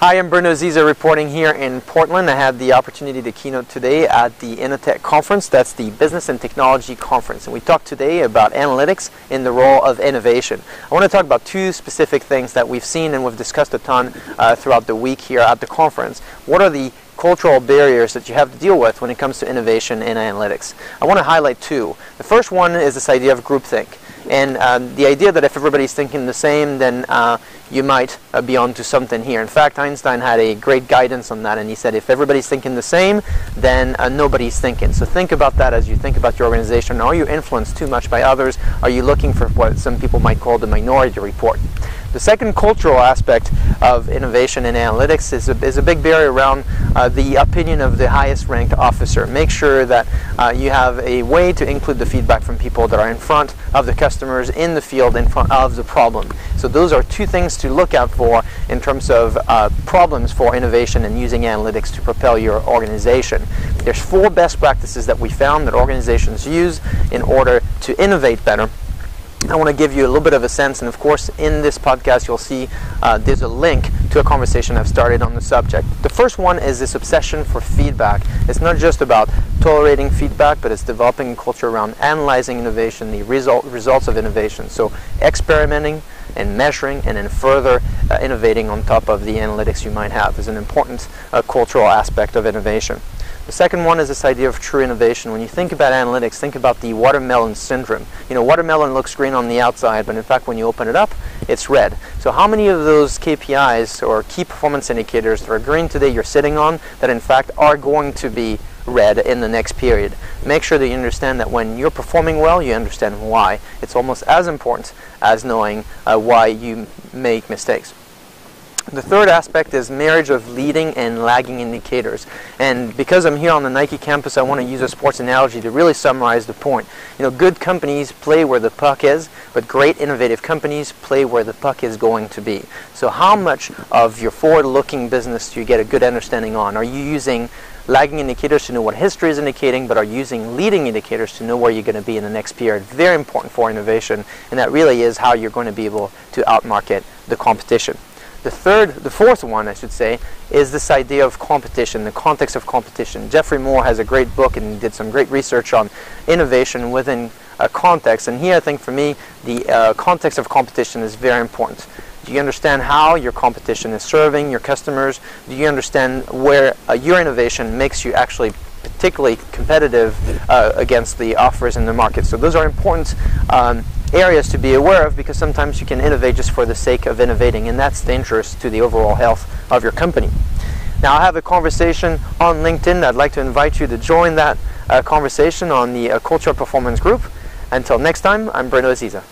Hi, I'm Bruno Ziza reporting here in Portland. I had the opportunity to keynote today at the Innotech conference. That's the Business and Technology Conference. And we talked today about analytics in the role of innovation. I want to talk about two specific things that we've seen and we've discussed a ton throughout the week here at the conference. What are the cultural barriers that you have to deal with when it comes to innovation in analytics? I want to highlight two. The first one is this idea of groupthink. And the idea that if everybody's thinking the same, then you might be onto something here. In fact, Einstein had a great guidance on that, and he said if everybody's thinking the same, then nobody's thinking. So think about that as you think about your organization. Are you influenced too much by others? Are you looking for what some people might call the minority report? The second cultural aspect of innovation in analytics is a big barrier around the opinion of the highest ranked officer. Make sure that you have a way to include the feedback from people that are in front of the customers, in the field, in front of the problem. So those are two things to look out for in terms of problems for innovation and using analytics to propel your organization. There's 4 best practices that we found that organizations use in order to innovate better. I want to give you a little bit of a sense, and of course in this podcast you'll see there's a link to a conversation I've started on the subject. The first one is this obsession for feedback. It's not just about tolerating feedback, but it's developing a culture around analyzing innovation, the results of innovation. So experimenting and measuring and then further innovating on top of the analytics you might have is an important cultural aspect of innovation. The second one is this idea of true innovation. When you think about analytics, think about the watermelon syndrome. You know, watermelon looks green on the outside, but in fact when you open it up, it's red. So how many of those KPIs or key performance indicators that are green today you're sitting on that in fact are going to be red in the next period? Make sure that you understand that when you're performing well, you understand why. It's almost as important as knowing why you make mistakes. The third aspect is marriage of leading and lagging indicators. And because I'm here on the Nike campus, I want to use a sports analogy to really summarize the point. You know, good companies play where the puck is, but great innovative companies play where the puck is going to be. So how much of your forward-looking business do you get a good understanding on? Are you using lagging indicators to know what history is indicating, but are using leading indicators to know where you're going to be in the next period? Very important for innovation, and that really is how you're going to be able to outmarket the competition. The fourth one, I should say, is this idea of competition, the context of competition. Geoffrey Moore has a great book and did some great research on innovation within a context. And here, I think for me, the context of competition is very important. Do you understand how your competition is serving your customers? Do you understand where your innovation makes you actually particularly competitive against the offers in the market? So those are important areas to be aware of, because sometimes you can innovate just for the sake of innovating, and that's dangerous to the overall health of your company. Now, I have a conversation on LinkedIn. I'd like to invite you to join that conversation on the Culture Performance Group. Until next time, I'm Bruno Ziza.